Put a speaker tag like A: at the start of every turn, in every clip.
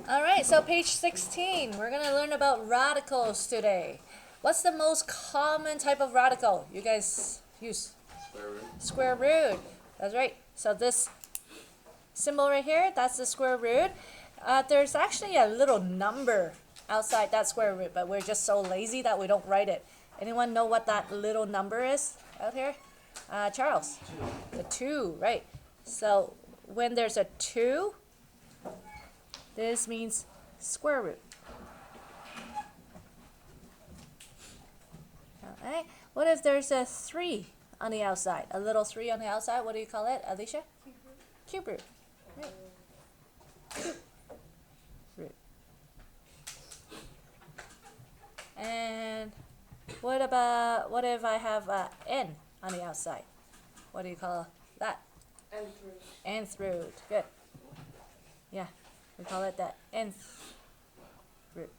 A: All right, so page 16. We're going to learn about radicals today. What's the most common type of radical you guys use?
B: Square root.
A: Square root. That's right. So this symbol right here, that's the square root. There's actually a little number outside that square root, but we're just so lazy that we don't write it. Anyone know what that little number is out here? Charles? 2. The 2, right. So when there's a 2, this means square root. Alright. What if there's a 3 on the outside? A little 3 on the outside, what do you call it, Alicia? Cube root. Right. Cube root. And what if I have a n on the outside? What do you call that?
C: Nth root.
A: Nth root. Good. Yeah, we call it the nth root.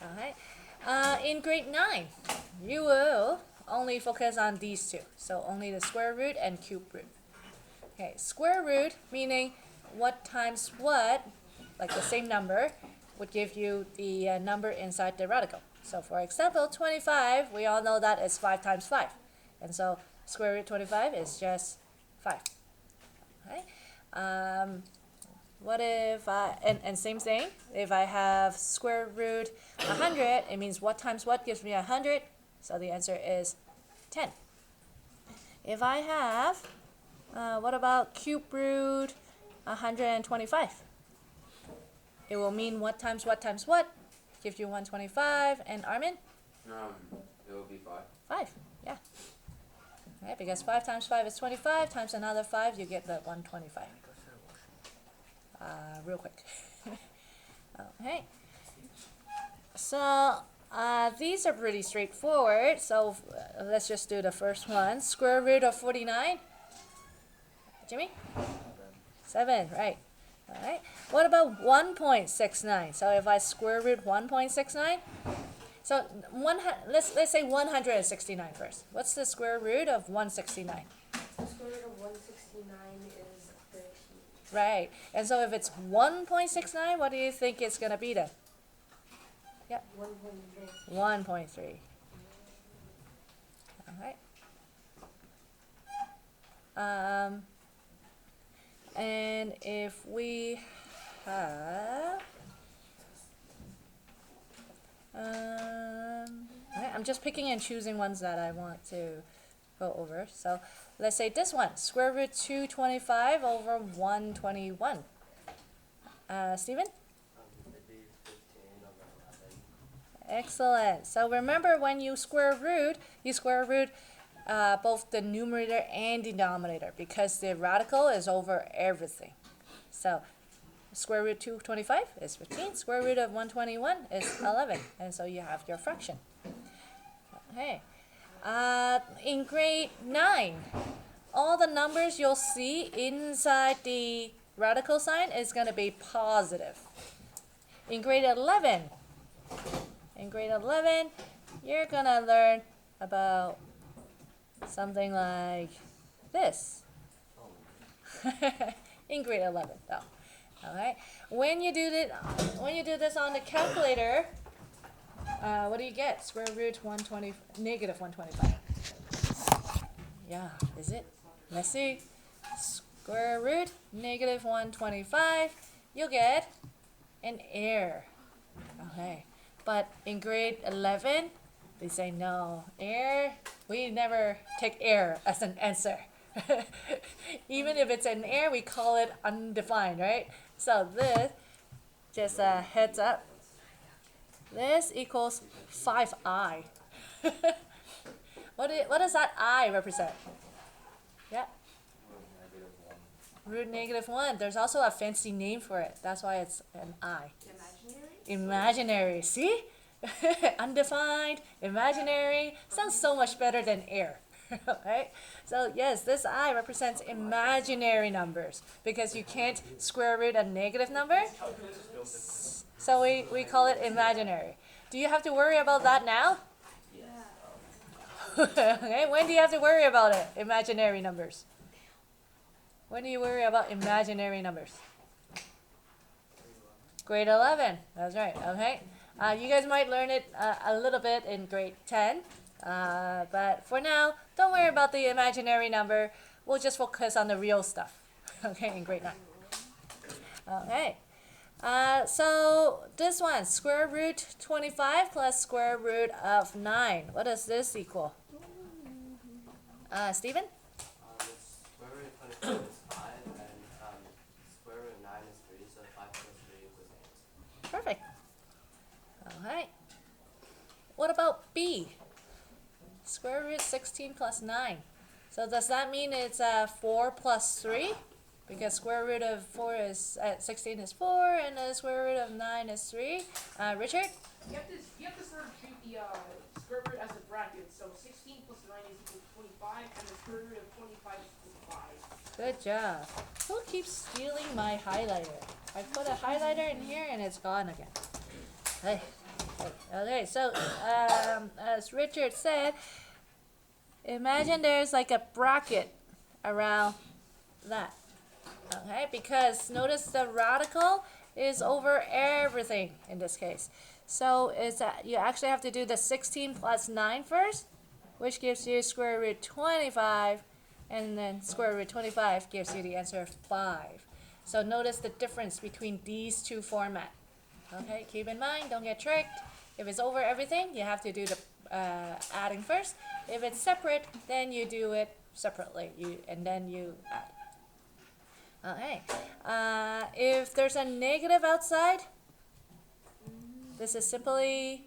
A: Alright. In grade 9, you will only focus on these two. So only the square root and cube root. Okay, square root meaning what times what, like the same number, would give you the number inside the radical. So for example, 25, we all know that is 5 times 5. And so square root 25 is just 5. Okay? What if and same thing, if I have square root 100, it means what times what gives me 100? So the answer is 10. If I have, what about cube root 125? It will mean what times what times what? Gives you 125. And Armin?
B: It will be 5.
A: 5, yeah. Right, because 5 times 5 is 25, times another 5, you get the 125. Real quick. Okay. So these are pretty straightforward. So let's just do the first one. Square root of 49. Jimmy? 7, right. All right. What about 1.69? So if I square root 1.69, so let's say 169 first. What's the square root of 169?
C: The square root of 169 is 13.
A: Right. And so if it's 1.69, what do you think it's going to be then? Yep.
C: 1.3.
A: 1.3. All right. And if we have, okay, I'm just picking and choosing ones that I want to go over. So let's say this one, square root 225 over 121. Stephen?
B: It'd be 15 over 11.
A: Excellent. So remember, when you square root both the numerator and denominator, because the radical is over everything. So square root 225 is 15. Square root of 121 is 11. And so you have your fraction. Okay. In grade 9, all the numbers you'll see inside the radical sign is going to be positive. In grade 11, you're going to learn about something like this. In grade 11, though. Okay. When you do this on the calculator, what do you get? Square root negative 125. Yeah, is it? Let's see. Square root negative 125. You'll get an error. Okay. But in grade 11, they say no, error. We never take error as an answer. Even if it's an error, we call it undefined, right? So this, just a heads up, this equals 5i. What does that I represent? Yeah. Root negative 1. There's also a fancy name for it. That's why it's an I. Imaginary. See? Undefined, imaginary. Sounds so much better than error. Right? So yes, this I represents imaginary numbers because you can't square root a negative number. So we call it imaginary. Do you have to worry about that now? Okay, when do you have to worry about it? Imaginary numbers. When do you worry about imaginary numbers? Grade 11. That's right. Okay. You guys might learn it a little bit in grade 10. But for now, don't worry about the imaginary number. We'll just focus on the real stuff. Okay, in grade 9. Okay. So this one, square root 25 plus square root of 9. What does this equal? Stephen?
B: Square root of 25 is 5, and square root of 9 is 3, so 5 plus 3 equals 8.
A: Perfect. Alright. What about B? Square root 16 plus 9. So does that mean it's 4 plus 3? Because square root of 16 is 4, and the square root of 9 is 3. Richard?
D: You have to sort of treat the square root as a bracket. So 16 plus 9 is equal to 25, and the square root of 25 is equal to 5.
A: Good job. Who keeps stealing my highlighter? I put a highlighter in here and it's gone again. Hey. Okay, so as Richard said, imagine there's like a bracket around that. Okay, because notice the radical is over everything in this case. So it's you actually have to do the 16 plus 9 first, which gives you square root 25, and then square root 25 gives you the answer of 5. So notice the difference between these two formats. Okay, keep in mind, don't get tricked. If it's over everything, you have to do the adding first. If it's separate, then you do it separately, and then you add. Okay. If there's a negative outside, this is simply,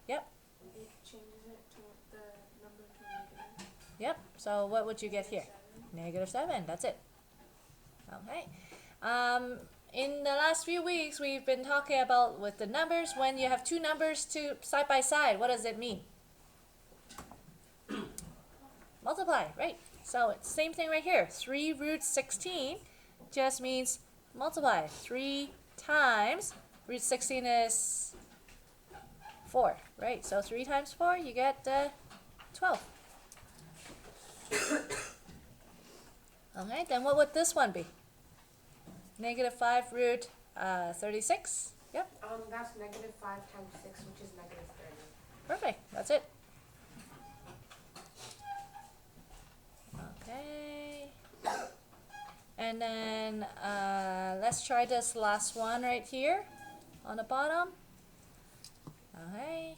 A: yep.
C: It changes it to the number to a negative.
A: Yep. So what would you get here? -7. That's it. Okay. In the last few weeks, we've been talking about with the numbers, when you have two numbers side by side, what does it mean? Multiply, right? So it's same thing right here. 3 root 16 just means multiply. 3 times root 16 is 4, right? So 3 times 4, you get 12. Okay, then what would this one be? -5 root 36. Yep,
C: That's negative 5 times 6, which is negative 30.
A: perfect. That's it. Okay. And then let's try this last one right here on the bottom. Okay.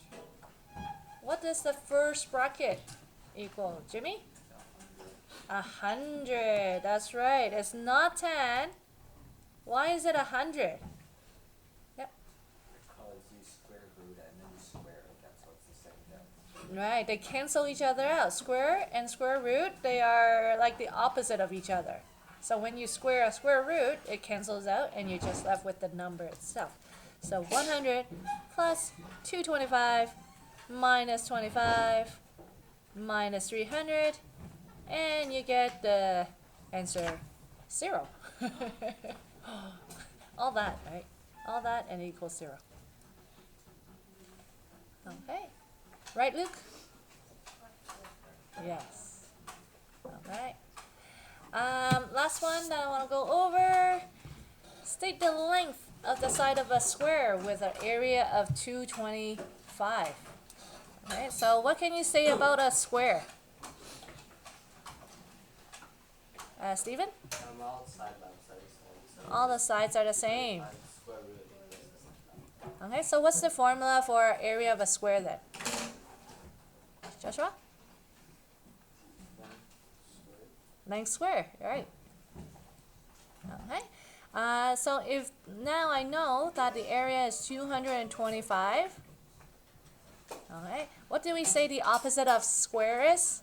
A: What does the first bracket equal, Jimmy? 100. That's right. It's not 10. Why is it 100? Yep.
E: Because you square root and then you square it, that's what's the same thing.
A: Right. They cancel each other out. Square and square root, they are like the opposite of each other. So when you square a square root, it cancels out and you're just left with the number itself. So 100 plus 225 minus 25 minus 300, and you get the answer 0. All that, right? All that and it equals 0. Okay. Right, Luke? Yes. Okay. Last one that I want to go over. State the length of the side of a square with an area of 225. Okay, so what can you say about a square? Stephen?
B: All side by side is the same.
A: All the sides are the same.
B: Square root equals the same.
A: Okay, so what's the formula for area of a square then? Joshua? Length square, right? Okay. So if now I know that the area is 225. Okay. What do we say the opposite of square is?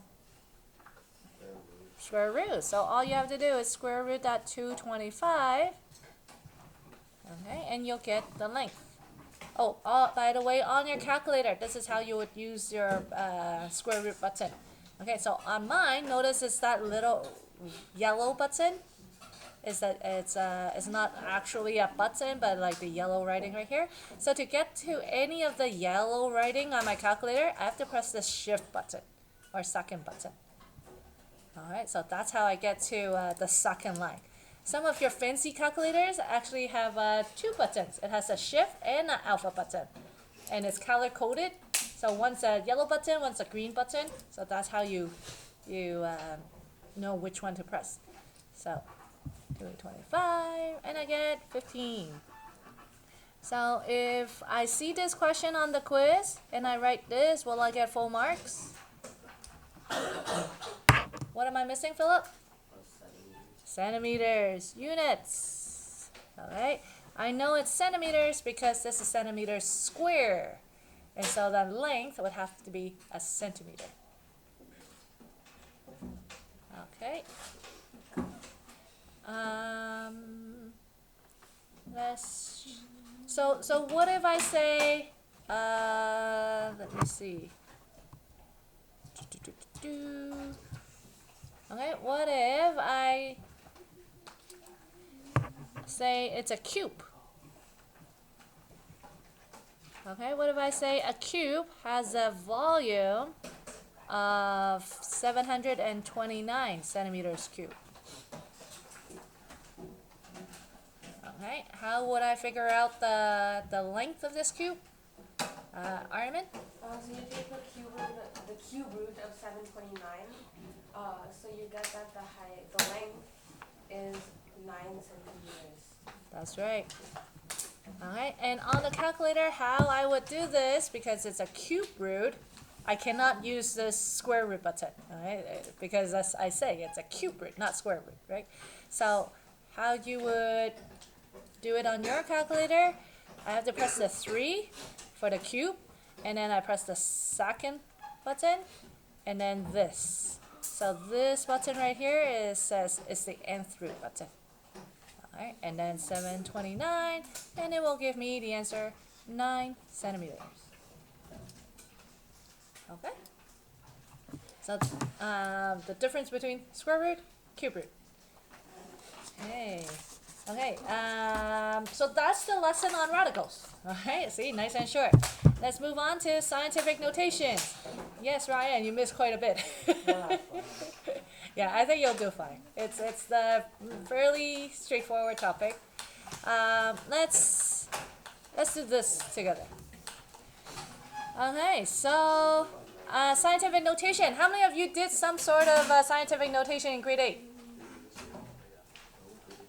A: Square root. So all you have to do is square root that 225. Okay, and you'll get the length. Oh, by the way, on your calculator, this is how you would use your square root button. Okay, so on mine, notice it's that little yellow button. Is that it's not actually a button, but like the yellow writing right here. So to get to any of the yellow writing on my calculator, I have to press the shift button or second button. All right, so that's how I get to the second line. Some of your fancy calculators actually have two buttons. It has a shift and an alpha button. And it's color coded. So one's a yellow button, one's a green button. So that's how you know which one to press. So 225 and I get 15. So if I see this question on the quiz and I write this, will I get full marks? What am I missing, Philip? Centimeters, units. Alright, I know it's centimeters because this is centimeters square. And so the length would have to be a centimeter. Okay. So what if I say, let me see. Okay, what if I say it's a cube? Okay, what if I say a cube has a volume of 729 centimeters cubed? Okay, how would I figure out the length of this cube? Armin?
C: So you take the cube root of 729. So you get that the length is 9 centimeters.
A: That's right. Alright, and on the calculator, how I would do this, because it's a cube root, I cannot use this square root button, alright? Because as I say, it's a cube root, not square root, right? So, how you would do it on your calculator, I have to press the 3 for the cube, and then I press the second button, and then this. So this button right here says it's the nth root button. Alright, and then 729, and it will give me the answer 9 centimeters. Okay? So the difference between square root, cube root. Okay. Okay, so that's the lesson on radicals. Alright, see, nice and short. Let's move on to scientific notations. Yes, Ryan, you missed quite a bit. Yeah, I think you'll do fine. It's the fairly straightforward topic. Let's do this together. Okay, so scientific notation. How many of you did some sort of scientific notation in grade 8?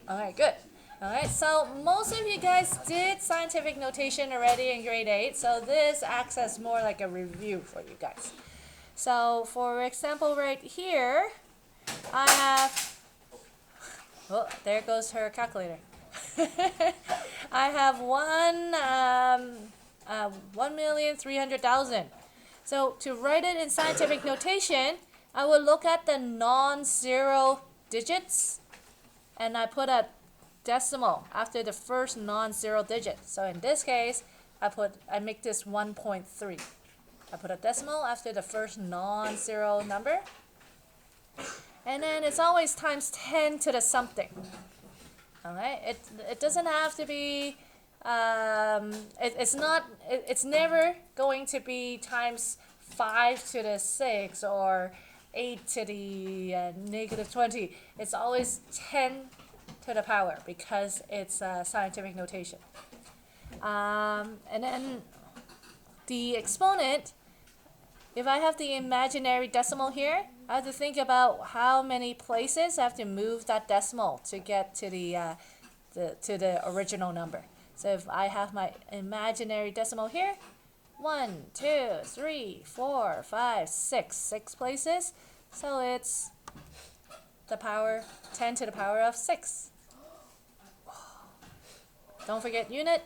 A: Alright, good. Alright, so most of you guys did scientific notation already in grade 8, so this acts as more like a review for you guys. So, for example, right here, I have, oh, there goes her calculator. I have 1,300,000. So, to write it in scientific notation, I will look at the non-zero digits, and I put a decimal after the first non-zero digit. So in this case, I make this 1.3. I put a decimal after the first non-zero number. And then it's always times 10 to the something. Okay? It doesn't have to be it's never going to be times 5 to the 6 or 8 to the -20. It's always 10 to the power because it's scientific notation. And then the exponent, if I have the imaginary decimal here, I have to think about how many places I have to move that decimal to get to the original number. So if I have my imaginary decimal here, 1, 2, 3, 4, 5, 6 places. So it's the power 10 to the power of 6. Don't forget unit,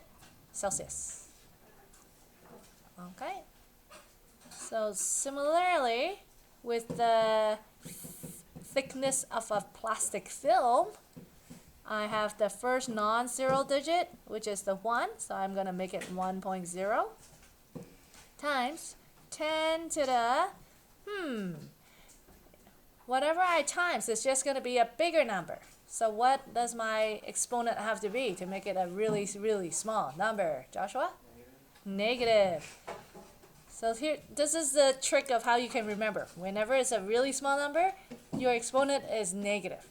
A: Celsius. Okay. So similarly, with the thickness of a plastic film, I have the first non-zero digit, which is the 1, so I'm going to make it 1.0, times 10 to the, whatever I times, it's just going to be a bigger number. So what does my exponent have to be to make it a really, really small number? Joshua? Negative. So here, this is the trick of how you can remember. Whenever it's a really small number, your exponent is negative.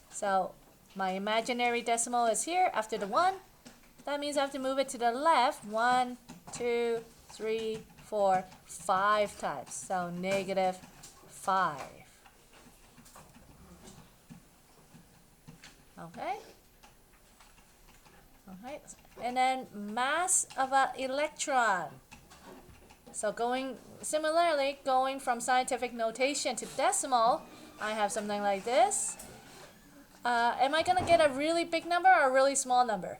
A: So My imaginary decimal is here after the 1. That means I have to move it to the left 1, 2, 3, 4, 5 times. So negative 5. Okay? Okay. And then mass of an electron. So similarly, going from scientific notation to decimal, I have something like this. Am I going to get a really big number or a really small number?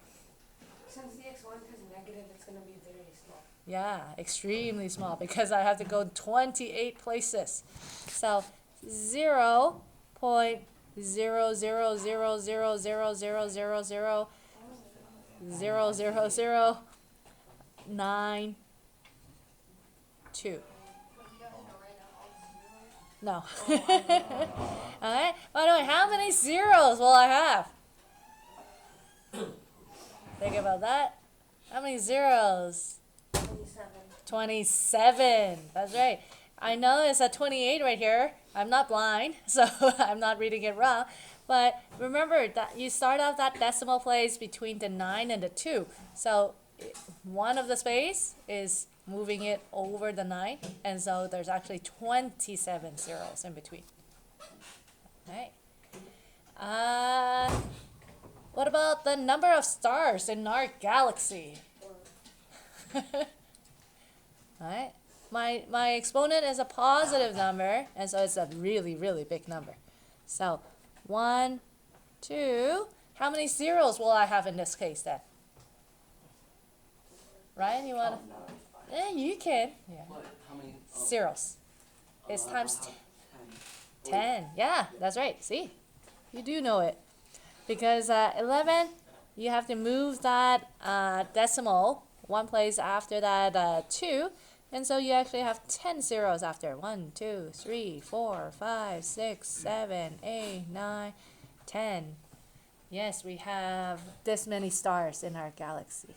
C: Since the exponent is negative, it's going to be very small.
A: Yeah, extremely small because I have to go 28 places. So 0.0000000000092. No. Alright. By the way, how many zeros will I have? Think about that. How many zeros?
C: 27.
A: 27. That's right. I know it's a 28 right here. I'm not blind, so I'm not reading it wrong. But remember that you start off that decimal place between the 9 and the 2. So one of the space is moving it over the 9, and so there's actually 27 zeros in between. Okay. What about the number of stars in our galaxy? Alright. My exponent is a positive number, and so it's a really, really big number. So 1, 2. How many zeros will I have in this case then? Ryan, you want to? Yeah, you can. Yeah.
B: What? How many? Oh.
A: Zeros. It's
B: I'll
A: times
B: have
A: 10. Yeah, that's right. See? You do know it. Because 11, you have to move that decimal one place after that 2. And so you actually have 10 zeros after. 1, 2, 3, 4, 5, 6, 7, 8, 9, 10. Yes, we have this many stars in our galaxy.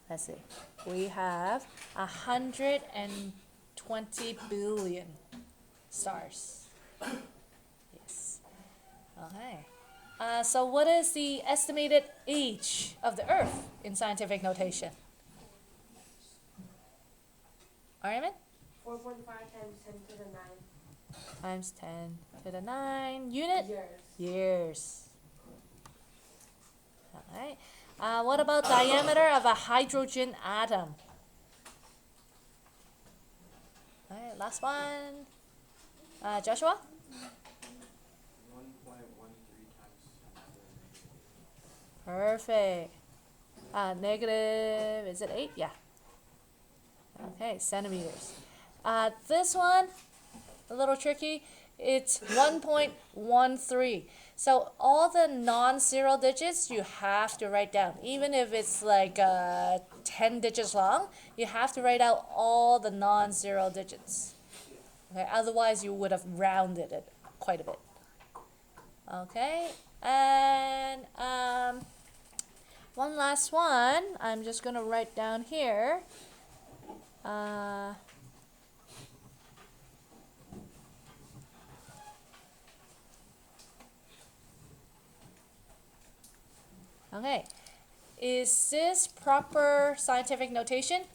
A: Let's see. We have 120 billion stars. Yes. Okay. So what is the estimated age of the Earth in scientific notation? Ariman?
C: 4.5 times 10 to the 9.
A: Times 10 to the 9. Unit?
C: Years.
A: Years. Alright. What about diameter of a hydrogen atom? Alright, last one. Joshua?
E: 1.13 times 10 to the
A: Perfect. Negative, is it 8? Yeah. Okay, centimeters. This one, a little tricky. It's 1.13. So all the non-zero digits you have to write down. Even if it's like 10 digits long, you have to write out all the non-zero digits. Okay, otherwise you would have rounded it quite a bit. Okay, and one last one. I'm just going to write down here. Okay, is this proper scientific notation?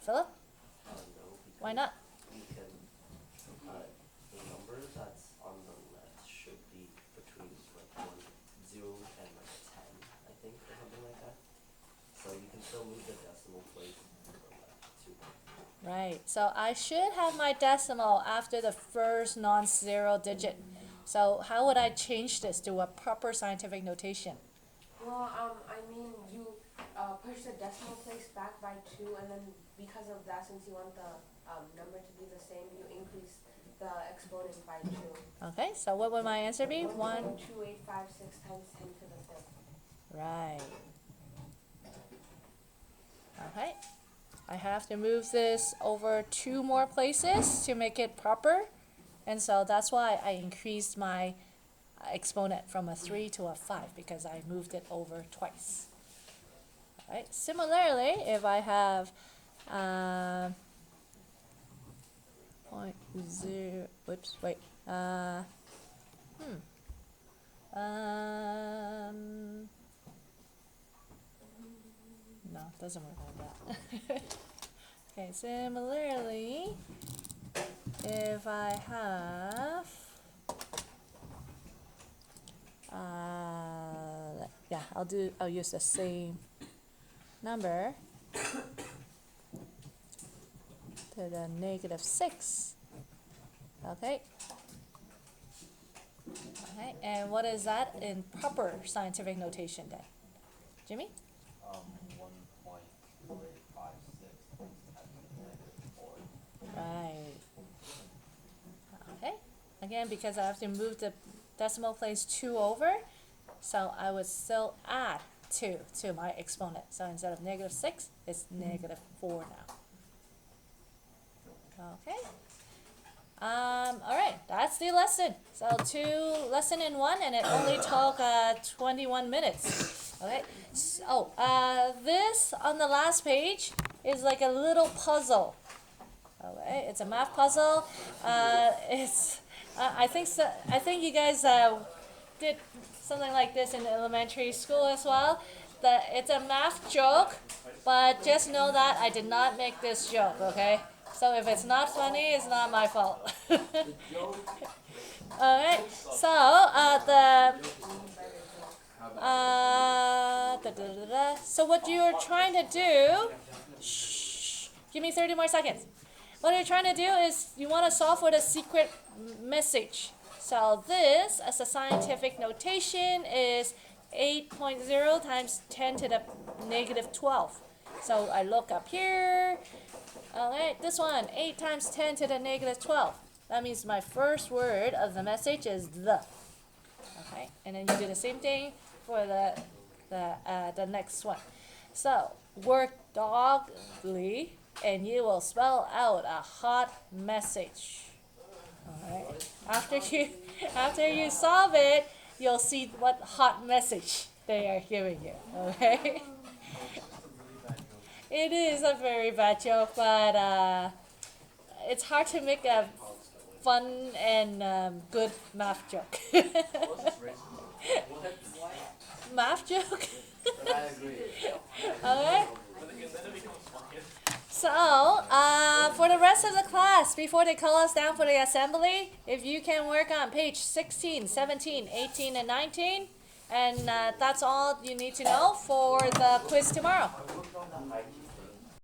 A: Philip?
B: No, because
A: Why not?
B: we can, the number that's on the left should be between like 0 and like 10, I think, or something like that. So you can still move the decimal place to the left too.
A: Right, so I should have my decimal after the first non-zero digit. So how would I change this to a proper scientific notation?
C: Well, I mean, you push the decimal place back by 2, and then because of that, since you want the number to be the same, you increase the exponent by 2.
A: Okay, so what would my answer be? 1.
C: 1.2856 times 10 to the 5th.
A: Right. Okay. I have to move this over 2 more places to make it proper. And so that's why I increased my exponent from a 3 to a 5, because I moved it over twice. All right. Similarly, if I have 0.0, whoops, wait, No, it doesn't work like that. Okay, similarly, if I have, yeah, I'll use the same number to the -6. Okay. Okay, and what is that in proper scientific notation then? Jimmy?
E: 1.0856 times 10 to the -4.
A: Right. Okay. Again, because I have to move the decimal place 2 over, so I would still add 2 to my exponent. So instead of -6, it's -4 now. Okay. All right, that's the lesson. So 2 lesson in 1, and it only took 21 minutes. Okay. So this on the last page is like a little puzzle. Okay, it's a math puzzle. It's I think so, I think you guys did something like this in elementary school as well. It's a math joke, but just know that I did not make this joke. Okay. So if it's not funny, it's not my fault. Alright, so so what you're trying to do, give me 30 more seconds. What you're trying to do is you want to solve for the secret message. So this, as a scientific notation, is 8.0 times 10 to the -12. So I look up here. Alright, this one, 8 times 10 to the -12. That means my first word of the message is the. Okay, and then you do the same thing for the next one. So, work doggedly, and you will spell out a hot message. Alright, after you solve it, you'll see what hot message they are giving you. Okay? It is a very bad joke, but it's hard to make a fun and good math joke. Math joke?
B: I agree.
A: Okay. So, for the rest of the class, before they call us down for the assembly, if you can work on page 16, 17, 18, and 19, and that's all you need to know for the quiz tomorrow.
B: I worked on the high